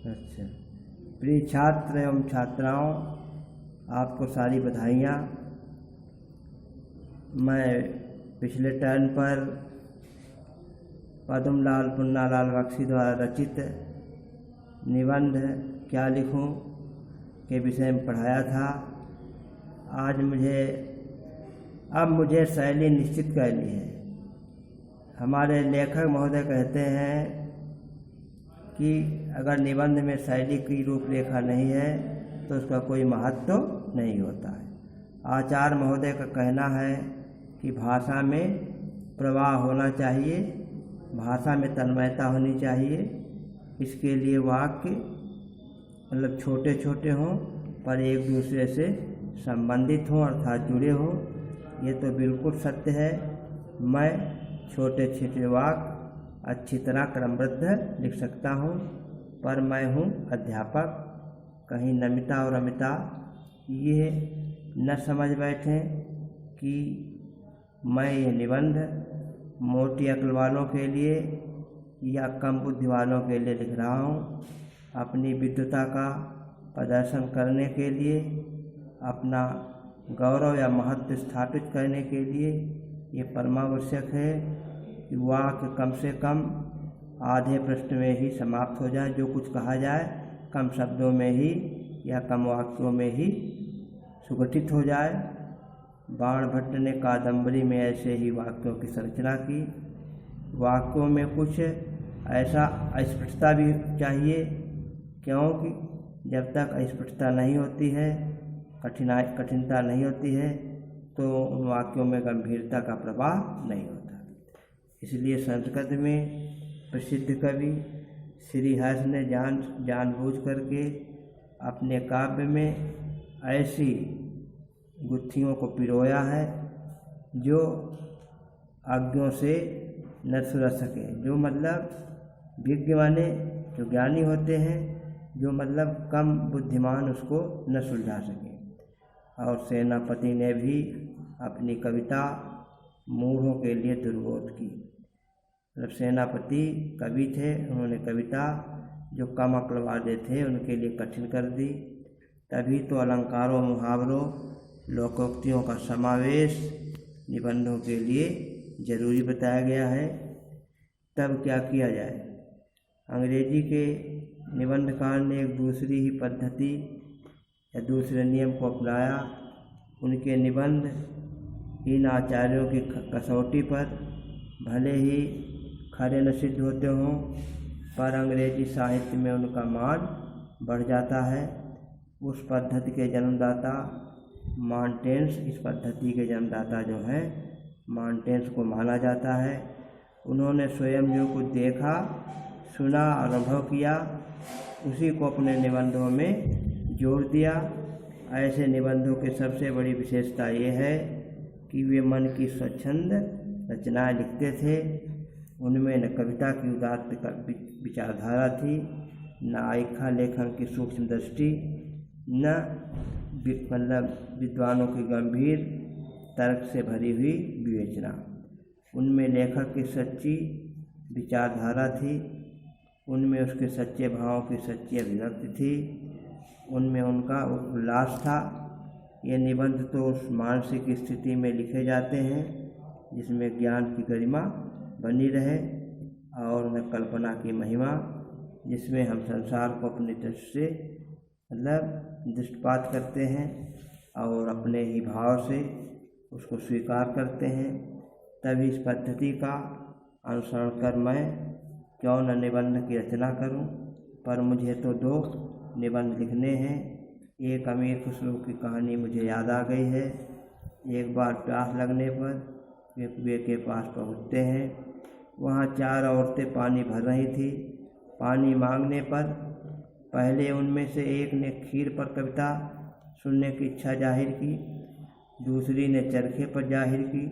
अच्छा। प्रिय छात्र एवं छात्राओं, आपको सारी बधाइयाँ। मैं पिछले टर्न पर पद्मलाल पुन्नालाल बख्शी द्वारा रचित निबंध क्या लिखूं के विषय में पढ़ाया था। अब मुझे शैली निश्चित करनी है। हमारे लेखक महोदय कहते हैं कि अगर निबंध में शैली की रूपरेखा नहीं है तो उसका कोई महत्व नहीं होता है। आचार्य महोदय का कहना है कि भाषा में प्रवाह होना चाहिए, भाषा में तन्मयता होनी चाहिए। इसके लिए वाक्य मतलब छोटे छोटे हों पर एक दूसरे से संबंधित हों अर्थात जुड़े हों। ये तो बिल्कुल सत्य है। मैं छोटे छोटे वाक्य अच्छी तरह क्रमबद्ध लिख सकता हूँ, पर मैं हूँ अध्यापक। कहीं नमिता और अमिता ये न समझ बैठें कि मैं ये निबंध मोटी अक्ल वालों के लिए या कम बुद्धि वालों के लिए लिख रहा हूँ। अपनी विद्वता का प्रदर्शन करने के लिए, अपना गौरव या महत्व स्थापित करने के लिए ये परमावश्यक है कि वाक्य कम से कम आधे प्रश्न में ही समाप्त हो जाए। जो कुछ कहा जाए कम शब्दों में ही या कम वाक्यों में ही सुगठित हो जाए। बाणभट्ट ने कादम्बरी में ऐसे ही वाक्यों की संरचना की। वाक्यों में कुछ ऐसा अस्पष्टता भी चाहिए, क्योंकि जब तक अस्पष्टता नहीं होती है, कठिनता नहीं होती है, तो उन वाक्यों में गंभीरता का प्रवाह नहीं होता। इसलिए संस्कृत में प्रसिद्ध कवि श्री हर्ष ने जानबूझ करके अपने काव्य में ऐसी गुत्थियों को पिरोया है जो अज्ञों से न सुलझ सके। जो मतलब विज्ञ माने जो ज्ञानी होते हैं, जो मतलब कम बुद्धिमान उसको न सुलझा सके। और सेनापति ने भी अपनी कविता मूढ़ों के लिए दुर्बोध की। मतलब सेनापति कवि थे, उन्होंने कविता जो कम अक्ल वाले थे उनके लिए कठिन कर दी। तभी तो अलंकारों, मुहावरों, लोकोक्तियों का समावेश निबंधों के लिए जरूरी बताया गया है। तब क्या किया जाए? अंग्रेजी के निबंधकार ने एक दूसरी ही पद्धति या दूसरे नियम को अपनाया। उनके निबंध इन आचार्यों की कसौटी पर भले ही खरे न सिद्ध होते हों, पर अंग्रेजी साहित्य में उनका मान बढ़ जाता है। उस पद्धति के जन्मदाता मॉन्टेन्स, इस पद्धति के जन्मदाता जो हैं मॉन्टेन्स को माना जाता है। उन्होंने स्वयं जो कुछ देखा, सुना, अनुभव किया, उसी को अपने निबंधों में जोड़ दिया। ऐसे निबंधों की सबसे बड़ी विशेषता ये है कि वे मन की स्वच्छंद रचनाएं लिखते थे। उनमें न कविता की उदात्त विचारधारा थी, न आइखा लेखन की सूक्ष्म दृष्टि, न मतलब विद्वानों की गंभीर तर्क से भरी हुई विवेचना। उनमें लेखक की सच्ची विचारधारा थी, उनमें उसके सच्चे भावों की सच्ची अभिव्यक्ति थी, उनमें उनका उल्लास था। ये निबंध तो उस मानसिक स्थिति में लिखे जाते हैं जिसमें ज्ञान की गरिमा बनी रहे और न कल्पना की महिमा, जिसमें हम संसार को अपनी दृष्टि से मतलब दृष्टिपात करते हैं और अपने ही भाव से उसको स्वीकार करते हैं। तभी इस पद्धति का अनुसरण कर मैं क्यों न निबंध की रचना करूं। पर मुझे तो 2 निबंध लिखने हैं। एक अमीर खुसरो की कहानी मुझे याद आ गई है। एक बार प्यास लगने पर वे कुएं के पास पहुँचते हैं। वहाँ 4 औरतें पानी भर रही थी। पानी मांगने पर पहले उनमें से एक ने खीर पर कविता सुनने की इच्छा जाहिर की, दूसरी ने चरखे पर जाहिर की,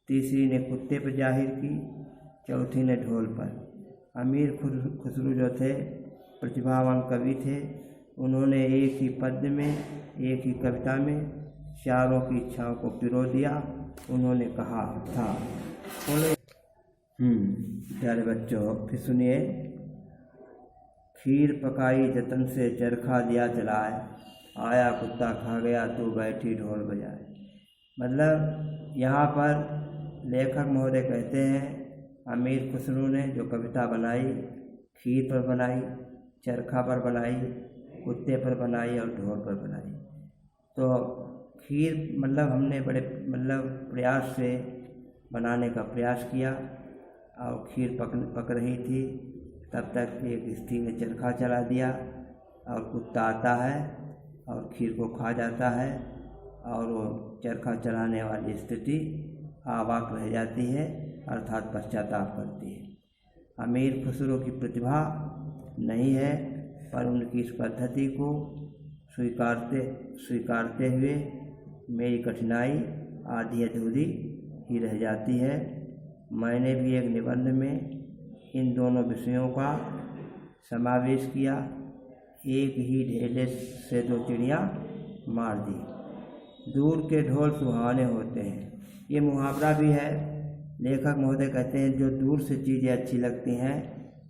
तीसरी ने कुत्ते पर जाहिर की, चौथी ने ढोल पर। अमीर खुसरो जो थे प्रतिभावान कवि थे। उन्होंने एक ही पद्य में, एक ही कविता में चारों की इच्छाओं को पिरो दिया। उन्होंने कहा था, प्यारे बच्चों फिर सुनिए। खीर पकाई जतन से चरखा दिया चलाए, आया कुत्ता खा गया तू बैठी ढोल बजाए। मतलब यहाँ पर लेखक महोदय कहते हैं अमीर खुसरो ने जो कविता बनाई, खीर पर बनाई, चरखा पर बनाई, कुत्ते पर बनाई और ढोल पर बनाई। तो खीर मतलब हमने बड़े प्रयास से बनाने का प्रयास किया और खीर पक रही थी, तब तक एक स्त्री ने चरखा चला दिया और कुत्ता आता है और खीर को खा जाता है और वो चरखा चलाने वाली स्थिति अवाक रह जाती है, अर्थात पश्चाताप करती है। अमीर खुसरो की प्रतिभा नहीं है, पर उनकी इस पद्धति को स्वीकारते हुए मेरी कठिनाई आधी अधूरी ही रह जाती है। मैंने भी एक निबंध में इन दोनों विषयों का समावेश किया। एक ही ढेले से दो चिड़ियाँ मार दी, दूर के ढोल सुहाने होते हैं। ये मुहावरा भी है। लेखक महोदय कहते हैं जो दूर से चीज़ें अच्छी लगती हैं,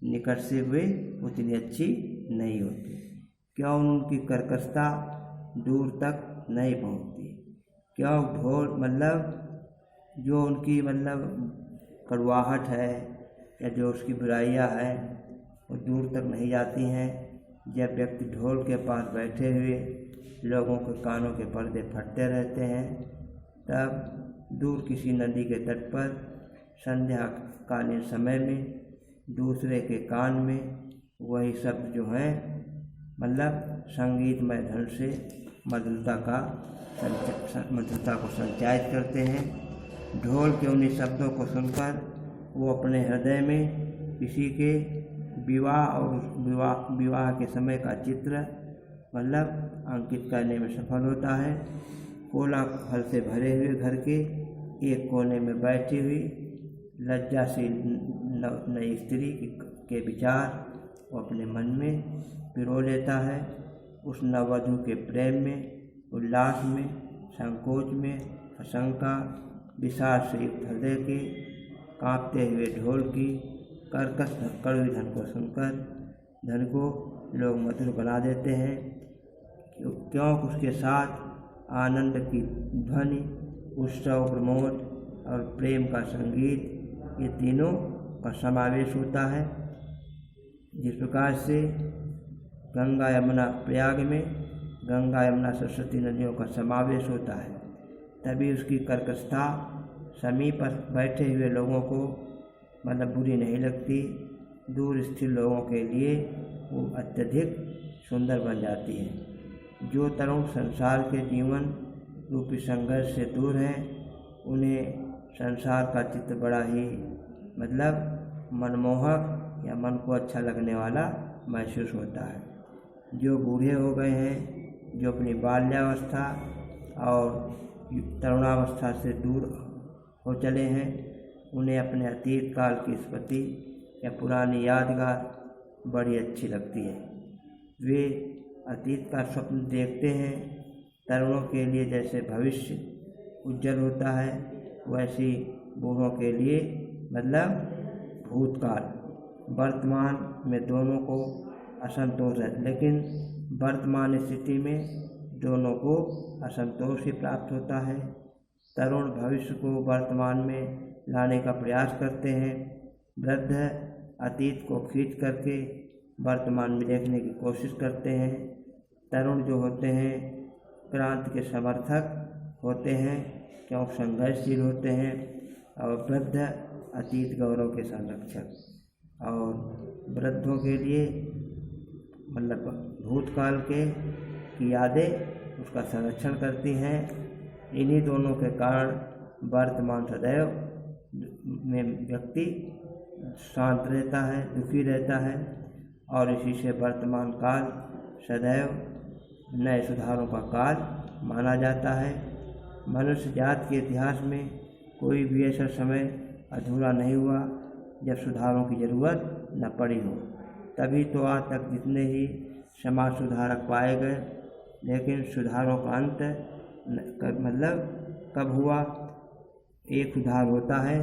निकट से वे उतनी अच्छी नहीं होती। क्यों उनकी कर्कशता दूर तक नहीं पहुंचती? क्यों ढोल जो उनकी कड़वाहट है या जो उसकी बुराइयां हैं वो दूर तक नहीं जाती हैं। जब व्यक्ति ढोल के पास बैठे हुए लोगों के कानों के पर्दे फटते रहते हैं, तब दूर किसी नदी के तट पर संध्याकालीन समय में दूसरे के कान में वही शब्द जो हैं संगीतमय ढंग से मधुरता को संचारित करते हैं। ढोल के उन्हीं शब्दों को सुनकर वो अपने हृदय में किसी के विवाह के समय का चित्र अंकित करने में सफल होता है। कोलाहल से भरे हुए घर के एक कोने में बैठी हुई लज्जाशील नई स्त्री के विचार वो अपने मन में पिरो लेता है। उस नववधू के प्रेम में, उल्लास में, संकोच में, आशंका, विषाद से युक्त हृदय के कांपते हुए ढोल की कर्कश कड़वी धन को सुनकर धन को लोग मधुर बना देते हैं। क्यों उसके साथ आनंद की ध्वनि, उत्सव, प्रमोद और प्रेम का संगीत, ये तीनों का समावेश होता है। जिस प्रकार से गंगा यमुना प्रयाग में गंगा यमुना सरस्वती नदियों का समावेश होता है, तभी उसकी कर्कशता समीप पर बैठे हुए लोगों को बुरी नहीं लगती। दूर स्थित लोगों के लिए वो अत्यधिक सुंदर बन जाती है। जो तरुण संसार के जीवन रूपी संघर्ष से दूर हैं, उन्हें संसार का चित्र बड़ा ही मनमोहक या मन को अच्छा लगने वाला महसूस होता है। जो बूढ़े हो गए हैं, जो अपनी बाल्यावस्था और तरुणावस्था से दूर हो चले हैं, उन्हें अपने अतीत काल की स्मृति या पुरानी यादगार बड़ी अच्छी लगती है। वे अतीत का स्वप्न देखते हैं। तरुणों के लिए जैसे भविष्य उज्जवल होता है, वैसे बूढ़ों के लिए भूतकाल वर्तमान में दोनों को असंतोष है, लेकिन वर्तमान स्थिति में दोनों को असंतोष ही प्राप्त होता है। तरुण भविष्य को वर्तमान में लाने का प्रयास करते हैं, वृद्ध अतीत को खींच करके वर्तमान में देखने की कोशिश करते हैं। तरुण जो होते हैं क्रांति के समर्थक होते हैं, क्योंकि संघर्षशील होते हैं, और वृद्ध अतीत गौरव के संरक्षक। और वृद्धों के लिए भूतकाल की यादें उसका संरक्षण करती हैं। इन्हीं दोनों के कारण वर्तमान सदैव में व्यक्ति शांत रहता है, दुखी रहता है, और इसी से वर्तमान काल सदैव नए सुधारों का काल माना जाता है। मनुष्य जाति के इतिहास में कोई भी ऐसा समय अधूरा नहीं हुआ जब सुधारों की ज़रूरत न पड़ी हो। तभी तो आज तक जितने ही समाज सुधारक पाए गए, लेकिन सुधारों का अंत कब हुआ? एक सुधार होता है,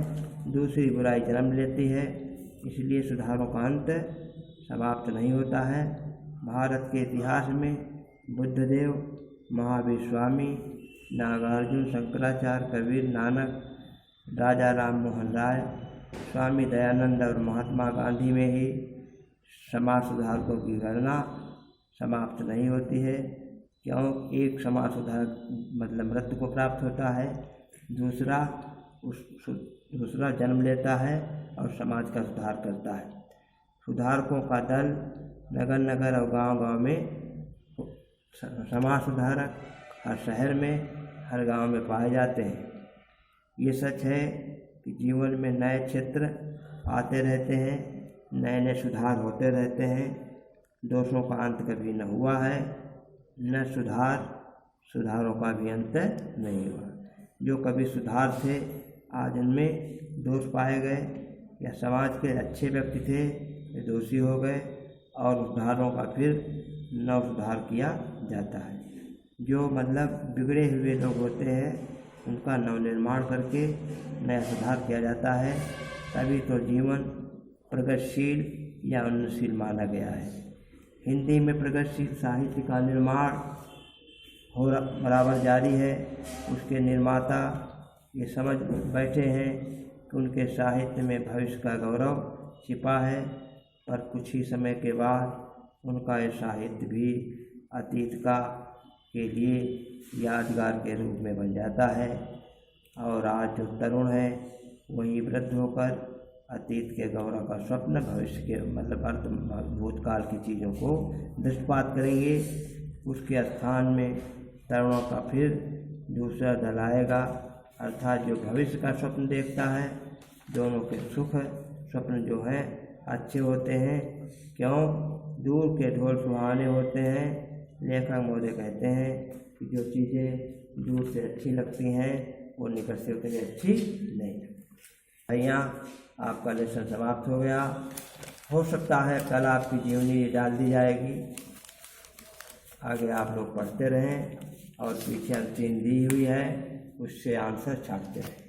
दूसरी बुराई जन्म लेती है। इसलिए सुधारों का अंत समाप्त नहीं होता है। भारत के इतिहास में बुद्धदेव, महावीर स्वामी, नागार्जुन, शंकराचार्य, कबीर, नानक, राजा राम मोहन राय, स्वामी दयानंद और महात्मा गांधी में ही समाज सुधारकों की गणना समाप्त नहीं होती है। क्यों? एक समाज सुधारक मतलब मृत्यु को प्राप्त होता है, दूसरा जन्म लेता है और समाज का सुधार करता है। सुधारकों का दल नगर नगर और गांव-गांव में समाज सुधारक हर शहर में, हर गांव में पाए जाते हैं। ये सच है कि जीवन में नए क्षेत्र आते रहते हैं, नए नए सुधार होते रहते हैं। दोषों का अंत कभी न हुआ है, न सुधारों का भी अंत नहीं हुआ। जो कभी सुधार थे आज उनमें दोष पाए गए, या समाज के अच्छे व्यक्ति थे वे दोषी हो गए और सुधारों का फिर नव सुधार किया जाता है। जो मतलब बिगड़े हुए लोग होते हैं उनका नवनिर्माण करके नया सुधार किया जाता है। तभी तो जीवन प्रगतिशील या उन्नतशील माना गया है। हिंदी में प्रगतिशील साहित्य का निर्माण बराबर जारी है। उसके निर्माता ये समझ बैठे हैं कि उनके साहित्य में भविष्य का गौरव छिपा है, पर कुछ ही समय के बाद उनका ये साहित्य भी अतीत के लिए यादगार के रूप में बन जाता है। और आज जो तरुण है वही वृद्ध होकर अतीत के गौरव का स्वप्न, भविष्य के मतलब भूतकाल की चीज़ों को दृष्टिपात करेंगे। उसके स्थान में तरुणों का फिर दूसरा दल आएगा, अर्थात जो भविष्य का स्वप्न देखता है। दोनों के सुख स्वप्न जो हैं अच्छे होते हैं। क्यों? दूर के ढोल सुहाने होते हैं। लेखक महोदय कहते हैं कि जो चीज़ें दूर से अच्छी लगती हैं वो निकट से उतनी अच्छी नहीं। भैया आपका लेसन समाप्त हो गया। हो सकता है कल आपकी जीवनी डाल दी जाएगी, आगे आप लोग पढ़ते रहें और पीछे अंतिम दी हुई है उससे आंसर छापते रहें।